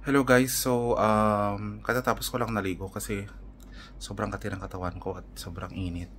Hello guys, so katatapos ko lang naligo kasi sobrang kati ng katawan ko at sobrang init.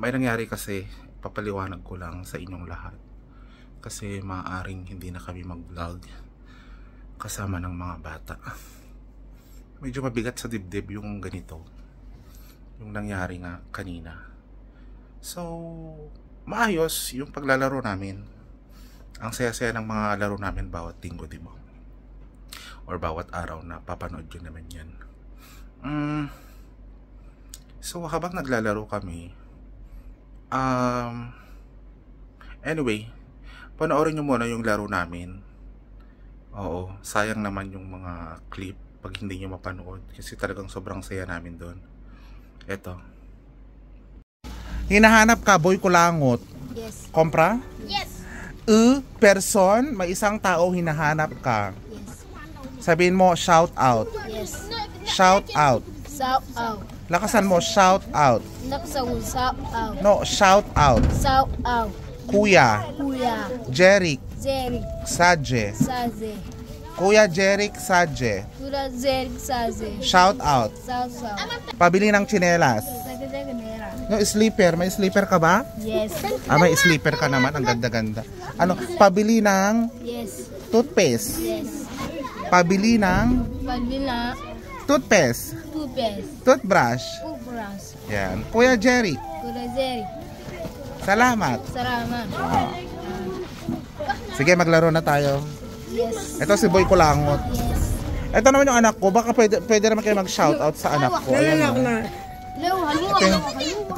May nangyari kasi, papaliwanag ko lang sa inyong lahat. Kasi maaaring hindi na kami mag-vlog kasama ng mga bata. Medyo mabigat sa dibdib yung ganito, yung nangyari nga kanina. So, maayos yung paglalaro namin. Ang saya-saya ng mga laro namin bawat linggo, diba? Or bawat araw na papanood yun naman yan. So habang naglalaro kami, anyway, panoorin nyo muna yung laro namin. Oo, sayang naman yung mga clip pag hindi nyo mapanood kasi talagang sobrang saya namin doon. Eto. Hinahanap ka, Boy Kulangot. Yes. Kompra? Yes. Person, may isang tao hinahanap ka. Yes. Sabihin mo, shout out. Yes. Shout out. Shout out. Lakasan mo, shout out. Nakasang shout out. No, shout out. Shout out. Kuya. Kuya. Jeric. Jeric. Sadje. Saze. Kuya Jeric Sadje. Kuya Jeric Saze. Shout out. Shout out. Pabili ng tsinelas. Nagdaganera. No, sleeper. May sleeper ka ba? Yes. May sleeper ka naman. Ang ganda-ganda. Ano, pabili ng Yes. toothpaste. Yes. Pabili ng Pagdina. toothpaste. Tupes. Toothbrush. Upras. Yan. Kuya Jeric. Kuya Jeric. Salamat. Salamat. Sige, maglaro na tayo. Yes. Ito si Boy Kulangot. Yes. Ito naman yung anak ko. Baka pwede naman kayo mag-shoutout sa anak ko. Ayan. Leo, haluwa.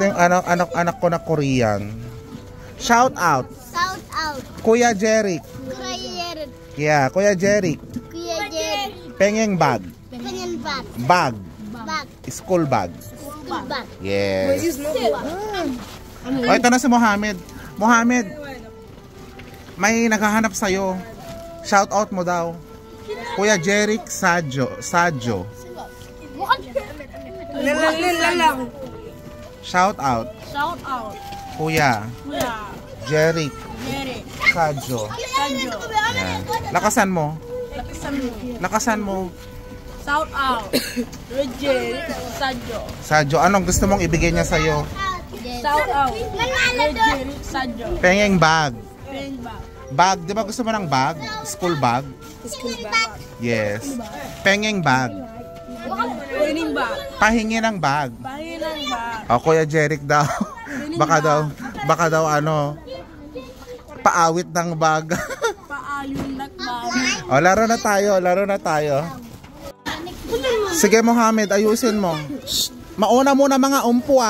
Ito yung anak ko na Korean. Shout out. Shout out. Kuya Jeric. Kuya Jeric. Yeah, Kuya Jeric. Kuya Jeric. Pengeng bag. Pengen bag. Bag. Bag. School bag. Bag. Yes. Oh, ito na si Mohamed. Mohamed, may naghahanap sa'yo. Shout out mo daw. Kuya Jeric Sadjo. Lalang. Shout out. Shout out. Kuya Kuya. Jeric Jeric. Sadjo. Sadjo. Yan. Lakasan mo. Lakasan mo. Lakasan mo. Shout out. Jeric. Sadjo. Sadjo, anong gusto mong ibigay niya sa'yo? Shout out. Jeric. Sadjo. Pengeng bag. Pen ba? Bag, di ba gusto mo ng bag? School bag? School bag. Yes. Pengeng bag. Pening ba? Pahingi ng bag. Pahinang ba? O, Kuya Jeric daw. Baka daw ano, paawit ng bag. Paalyon na ba? O, laro na tayo. Sige Mohamed, ayusin mo. Shh. Mauna muna mga umpo,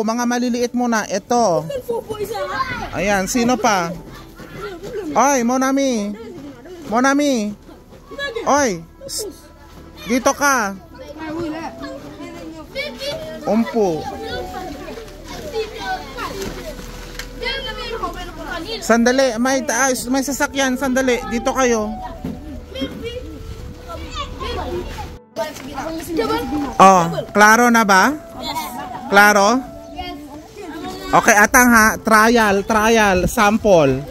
mga maliliit muna. Ito. Ayan, sino pa? Oy, Monami. Oy, dito ka. Umpo. Sandali, may sasakyan. Sandali, dito kayo. Oh, klaro na ba? Klaro? Okay, atang ha. Trial, sample.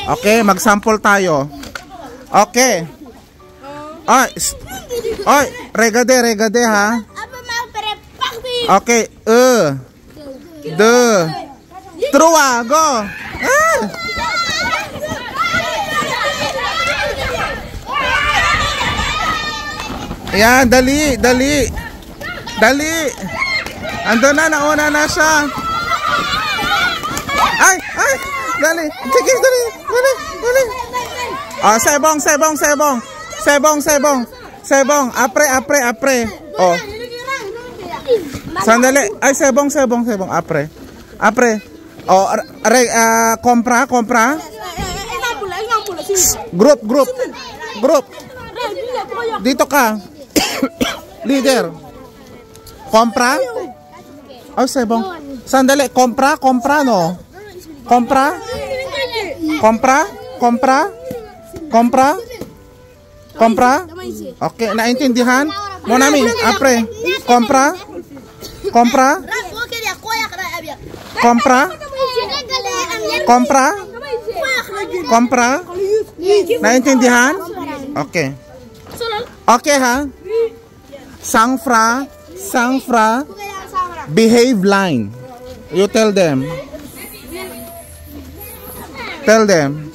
Okay, mag-sample tayo. Okay. Oy, regade ha. Okay, Trua, go. Yan, dali. Ando na, nauna na siya. Ay, dali. Sige, dali. Ah, sebong. Apre. Oh. Sandali. Ay, sebong. Apre. Oh, kompra. Group. Dito ka. Leader. Kompra? Oh, sebong. Sandali, kompra no. Kompra? Okay, naintindihan? Monami, apre. Kompra? Kompra? Naintindihan? Okay. Okay ha? Sangfra, behave line. You tell them. Tell them.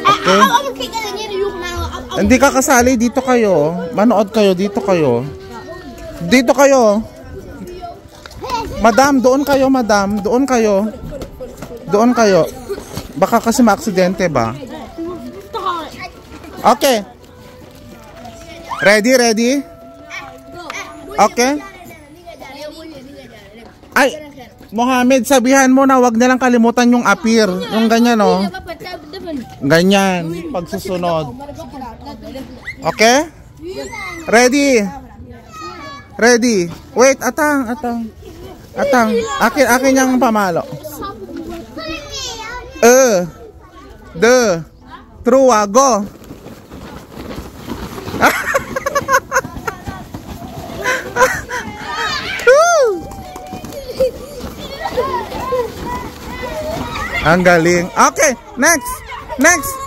Okay. Hindi ka kasali, dito kayo. Manood kayo, dito kayo. Dito kayo. Madam, doon kayo, madam. Doon kayo. Doon kayo. Baka kasi maaksidente ba? Okay. Ready, ready? Okay. Ay, Mohammed, sabihan mo na wag na lang kalimutan yung appear. Yung ganyan, no? Ganyan, pagsusunod. Okay? Ready? Ready? Wait, atang. Akin yung pamalo. True, go. Ang galing. Okay, next.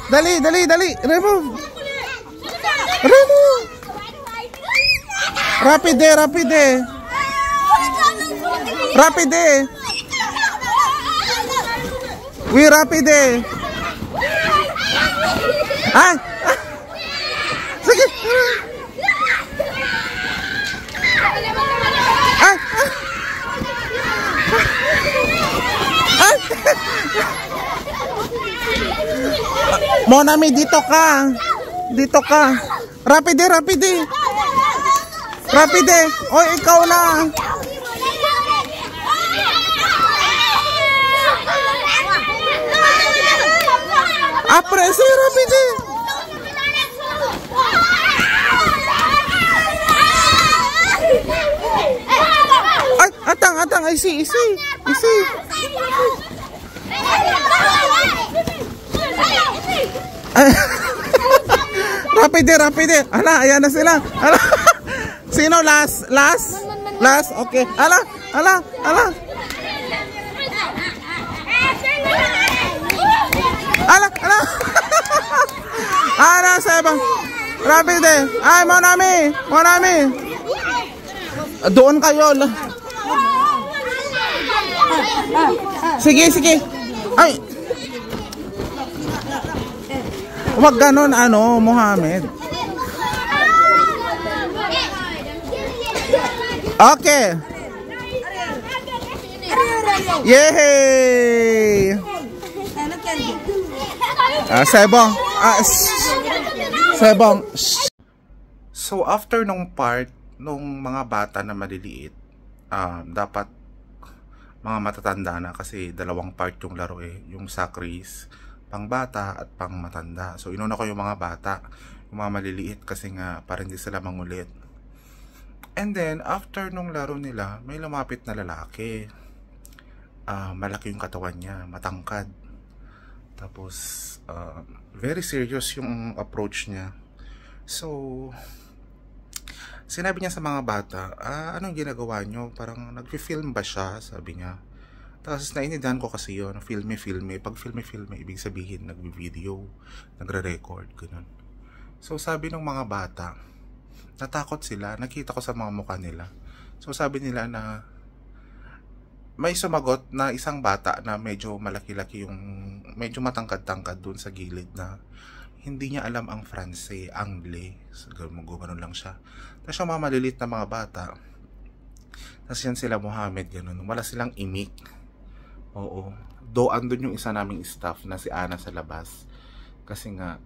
Dali. Remove. Rapide. Rapide. Ay. Sige. Ay. Monami, dito ka. Rapide. Oy, ikaw na. Apresi, rapide. Ay, atang, isi. Rapide. Ala, ayan na sila. Ala. Sino last? Okay. Ala. Ala, sebang. Rapide. Ay, Monami. Doon kayo. Sige. Ay. Wag ganon, Mohammed. Okay. Yay! Sebong. So after nung part nung mga bata na maliliit, dapat mga matatanda na kasi dalawang part yung laro yung Sakris, pang bata at pang matanda. So inuna ko yung mga bata, yung mga maliliit kasi nga para hindi sila mangulit. And then after nung laro nila, may lumapit na lalaki. Malaki yung katawan niya, matangkad. Tapos very serious yung approach niya. So sinabi niya sa mga bata, anong ginagawa nyo? Parang nag-film ba siya? Sabi niya. Tapos nainidahan ko kasi yun, filme. Pag filme, ibig sabihin nagbi-video, nagre-record, ganun. So sabi ng mga bata, natakot sila, nakita ko sa mga mukha nila. So sabi nila na may sumagot na isang bata na medyo malaki-laki yung, medyo matangkad-tangkad dun sa gilid na hindi niya alam ang Fransay, Angle. So, gumano lang siya. Tapos yung mga malilit na mga bata, tapos yan sila Mohammed, ganun. Wala silang imik. Oo. Do andun yung isa naming staff na si Ana sa labas. Kasi nga,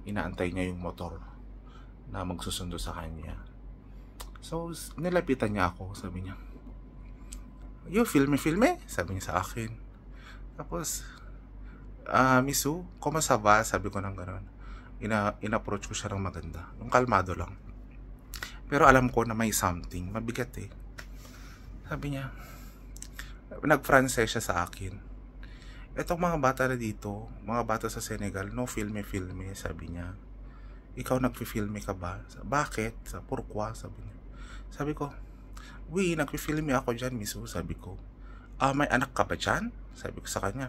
inaantay niya yung motor na magsusundo sa kanya. So, nilapitan niya ako. Sabi niya, yo, filme? Sabi niya sa akin. Tapos, Misu, kumusta ba? Sabi ko nang gano'n. In-approach ko siya ng maganda. Yung kalmado lang. Pero alam ko na may something. Mabigat Sabi niya, nag-Francais siya sa akin. Etong mga bata na dito, mga bata sa Senegal, no filme, sabi niya. Ikaw nagfi-filme ka ba? Bakit? Pourquoi? Sabi niya. Sabi ko, nagfi-filme ako dyan, Misu. Sabi ko, may anak ka ba dyan? Sabi ko sa kanya.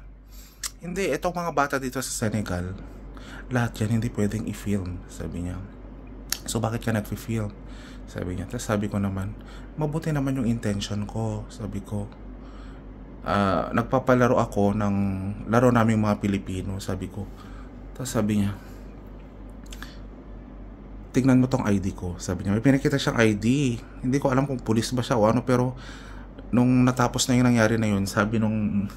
Hindi, itong mga bata dito sa Senegal, lahat yan hindi pwedeng i-film, sabi niya. So bakit ka nag-film? Sabi niya. Tapos sabi ko naman, mabuti naman yung intention ko. Sabi ko, nagpapalaro ako ng laro naming mga Pilipino, sabi ko. Tapos sabi niya, tignan mo tong ID ko. Sabi niya, may pinakita siyang ID. Hindi ko alam kung pulis ba siya o ano, pero nung natapos na yung nangyari na yun, sabi nung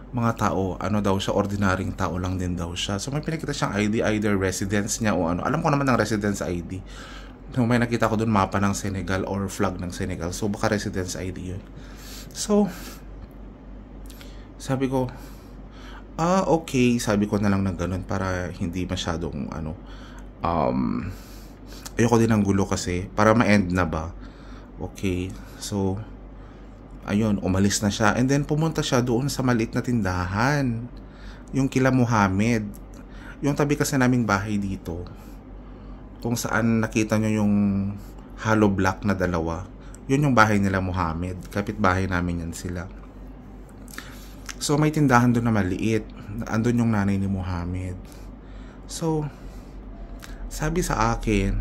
mga tao, ano daw siya, ordinaryong tao lang din daw siya. So may pinakita siyang ID, either residence niya o ano. Alam ko naman ng residence ID. So may nakita ko dun mapa ng Senegal or flag ng Senegal. So baka residence ID yun. So sabi ko, okay. Sabi ko na lang na ganun para hindi masyadong ayoko din ng gulo kasi para ma-end na ba. Okay. So ayun, umalis na siya. And then, pumunta siya doon sa maliit na tindahan. Yung kila Muhammad. Yung tabi kasi naming bahay dito. Kung saan nakita nyo yung hollow block na dalawa. Yun yung bahay nila Muhammad. Kapit-bahay namin yan sila. So, may tindahan doon na maliit. Andun yung nanay ni Muhammad. So, sabi sa akin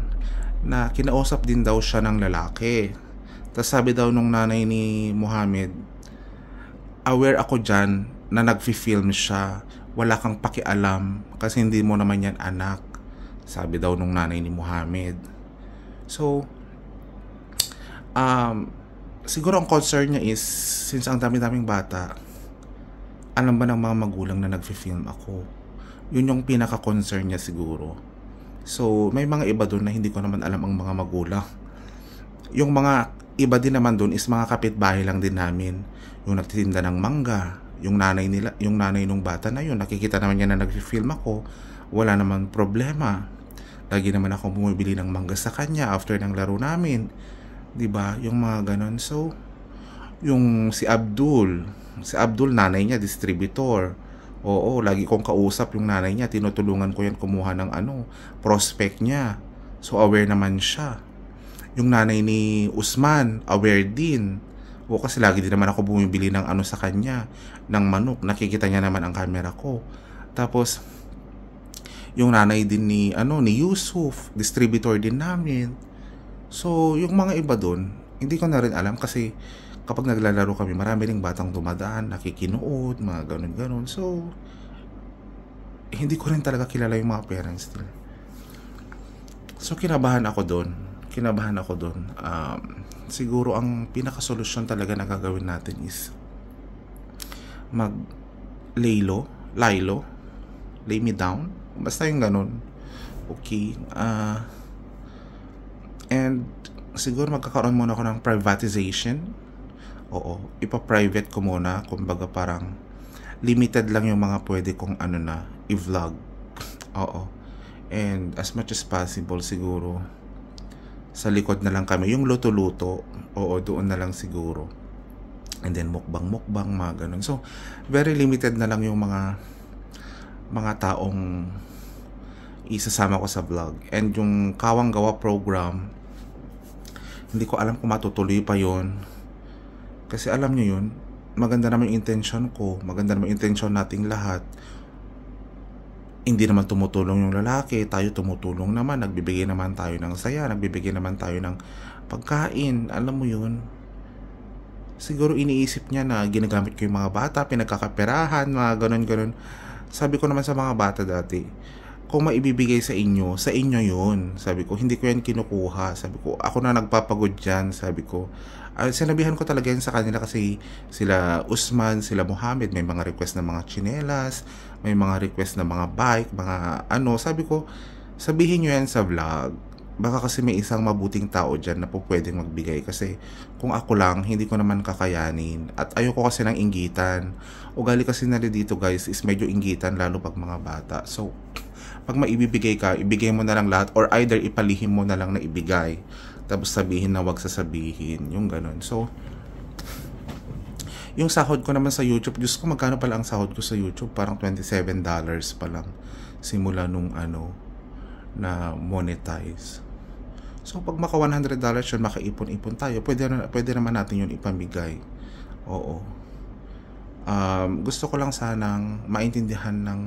na kinausap din daw siya ng lalaki. Tapos sabi daw nung nanay ni Muhammad, aware ako dyan na nag-film siya. Wala kang pakialam kasi hindi mo naman yan anak. Sabi daw nung nanay ni Muhammad. So, siguro ang concern niya is, since ang dami-daming bata, alam ba ng mga magulang na nag-film ako? Yun yung pinaka-concern niya siguro. So, may mga iba doon na hindi ko naman alam ang mga magulang. Yung mga iba din naman doon is mga kapitbahay lang din namin. Yung nagtitinda ng mangga, yung nanay nila, yung nanay nung bata na yun, nakikita naman niya na nag-film ako, wala naman problema. Lagi naman ako bumibili ng mangga sa kanya after ng laro namin. 'Di ba? Yung mga ganon. So, yung si Abdul nanay niya distributor. Oo, lagi kong kausap yung nanay niya, tinutulungan ko yan kumuha ng prospect niya. So aware naman siya. Yung nanay ni Usman, aware din. O kasi lagi din naman ako bumibili ng sa kanya, ng manok. Nakikita niya naman ang camera ko. Tapos, yung nanay din ni Yusuf, distributor din namin. So, yung mga iba doon, hindi ko na rin alam kasi kapag naglalaro kami, marami ring batang dumadaan, nakikinood, mga ganun-ganun. So, hindi ko rin talaga kilala yung mga parents nila. So, kinabahan ako doon. Siguro ang pinaka-solusyon talaga na gagawin natin is lay me down, basta yung ganun. Okay. And siguro magkakaroon muna ako ng privatization. Oo, ipa-private ko muna, kumbaga parang limited lang yung mga pwede kong i-vlog. Oo. And as much as possible siguro sa likod na lang kami, yung luto-luto, oo, doon na lang siguro. And then mukbang, mga ganun. So, very limited na lang yung mga taong isasama ko sa vlog. And yung Kawang Gawa program, hindi ko alam kung matutuloy pa yon. Kasi alam nyo yun, maganda naman yung intention ko, maganda naman yung intention nating lahat. Hindi naman tumutulong yung lalaki, tayo tumutulong naman, nagbibigay naman tayo ng saya, nagbibigay naman tayo ng pagkain, alam mo yun. Siguro iniisip niya na ginagamit ko yung mga bata, pinagkakaperahan, mga ganun-ganun. Sabi ko naman sa mga bata dati, kung maibibigay sa inyo yun. Sabi ko, hindi ko yan kinukuha. Sabi ko, ako na nagpapagod dyan. Sabi ko, sinabihan ko talaga yan sa kanila kasi sila Usman, sila Muhammad, may mga request na mga tsinelas, may mga request na mga bike, mga sabi ko, sabihin nyo yan sa vlog. Baka kasi may isang mabuting tao dyan na po pwedeng magbigay. Kasi kung ako lang, hindi ko naman kakayanin. At ayoko kasi ng inggitan. Ugali kasi nila dito guys is medyo inggitan, lalo pag mga bata. So, pag maibibigay ka, ibigay mo na lang lahat or either ipalihim mo na lang na ibigay. Tapos sabihin na wag sasabihin. Yung ganun. So, yung sahod ko naman sa YouTube, Diyos ko, magkano pala ang sahod ko sa YouTube? Parang $27 pa lang. Simula nung na monetize. So, pag maka $100 yun, makaipon-ipon tayo. Pwede naman natin yun ipamigay. Oo. Gusto ko lang sanang maintindihan ng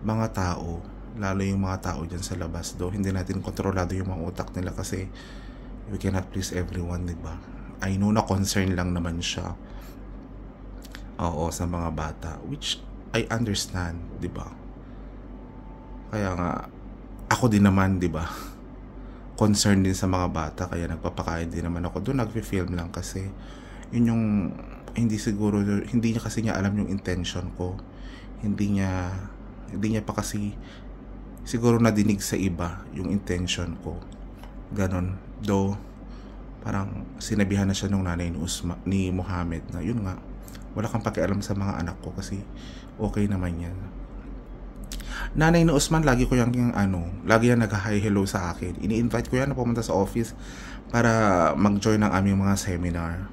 mga tao, lalo yung mga tao dyan sa labas, do hindi natin kontrolado yung mga utak nila kasi we cannot please everyone, diba? I know na concern lang naman siya, oo, sa mga bata, which I understand, diba? Kaya nga ako din naman, diba, concerned din sa mga bata, kaya nagpapakain din naman ako doon, nagfi-film lang kasi yun yung hindi niya kasi niya alam yung intention ko, hindi niya pa kasi siguro nadinig sa iba yung intention ko, ganon. Though parang sinabihan na siya nung nanay ni Mohammed na yun nga, wala kang pakialam sa mga anak ko kasi okay naman yan. Nanay ni Usman, lagi ko yung lagi yan nag-hi hello sa akin. Ini-invite ko yan na pumunta sa office para mag-join ng aming mga seminar.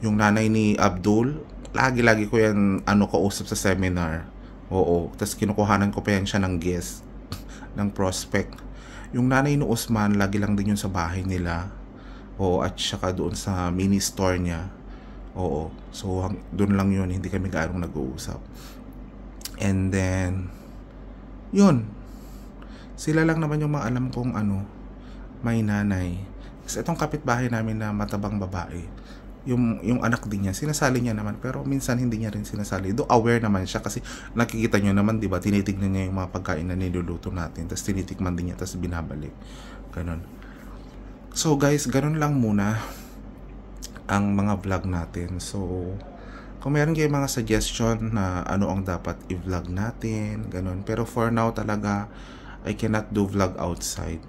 Yung nanay ni Abdul, lagi ko yan kausap sa seminar. Oo, tapos kinukuhanan ko pa yan siya ng guest, ng prospect. Yung nanay ni Usman, lagi lang din yun sa bahay nila. Oo, at saka doon sa mini store niya. Oo, so doon lang yun, hindi kami gaano nag-uusap. And then yun, sila lang naman yung maalam kong may nanay. Kasi itong kapitbahay namin na matabang babae, yung anak din niya, sinasali niya naman, pero minsan hindi niya rin sinasali. Do aware naman siya kasi nakikita niyo naman, di ba, tinitignan niya yung mga pagkain na niluluto natin, tapos tinitikman din niya, tapos binabalik. Ganon. So guys, ganon lang muna ang mga vlog natin. So kung meron kayong mga suggestion na ano ang dapat i-vlog natin, ganun. Pero for now talaga, I cannot do vlog outside.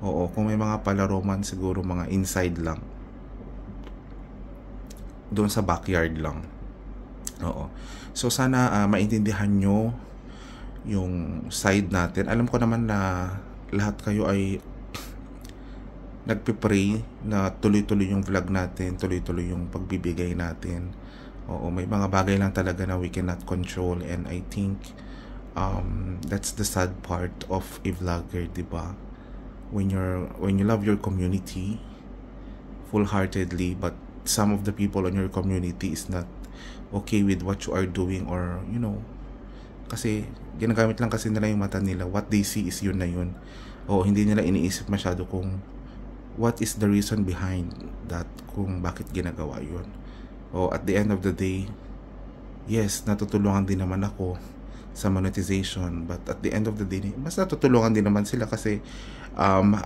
Oo, kung may mga palaro man, siguro mga inside lang. Doon sa backyard lang. Oo. So sana maintindihan nyo yung side natin. Alam ko naman na lahat kayo ay nagpipray na tuloy-tuloy yung vlog natin, tuloy-tuloy yung pagbibigay natin. Oo, may mga bagay lang talaga na we cannot control, and I think that's the sad part of a vlogger, diba? When you love your community full-heartedly, but some of the people in your community is not okay with what you are doing, or kasi ginagamit lang kasi nila yung mata nila, what they see is yun na yun. O hindi nila iniisip masyado kung what is the reason behind that, kung bakit ginagawa yun. At the end of the day, yes, natutulungan din naman ako sa monetization, but at the end of the day, mas natutulungan din naman sila kasi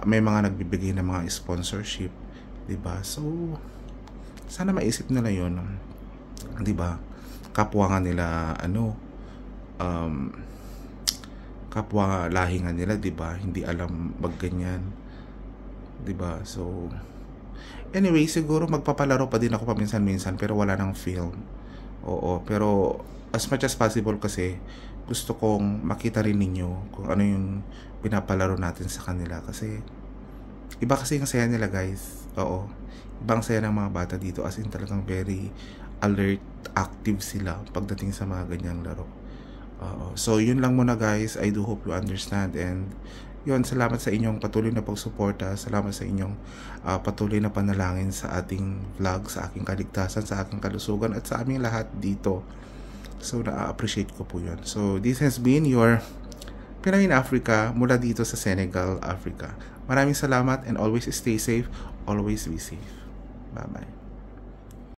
may mga nagbibigay ng mga sponsorship, diba? So sana maisip nila yun, diba? Kapwa nga nila kapwa lahingan nila, diba? Hindi alam ganyan, diba? So anyway, siguro magpapalaro pa din ako paminsan-minsan, pero wala nang film. Oo, pero as much as possible kasi gusto kong makita rin ninyo kung ano yung pinapalaro natin sa kanila, kasi iba kasi yung saya nila, guys. Oo, ibang saya ng mga bata dito, as in talagang very alert, active sila pagdating sa mga ganyang laro. So yun lang muna, guys. I do hope you understand, and yun, salamat sa inyong patuloy na pagsuporta, salamat sa inyong patuloy na panalangin sa ating vlog, sa aking kaligtasan, sa aking kalusugan, at sa aming lahat dito. So na-appreciate ko po yun. So this has been your Pinoy in Africa mula dito sa Senegal, Africa. Maraming salamat, and always stay safe, always be safe. Bye bye.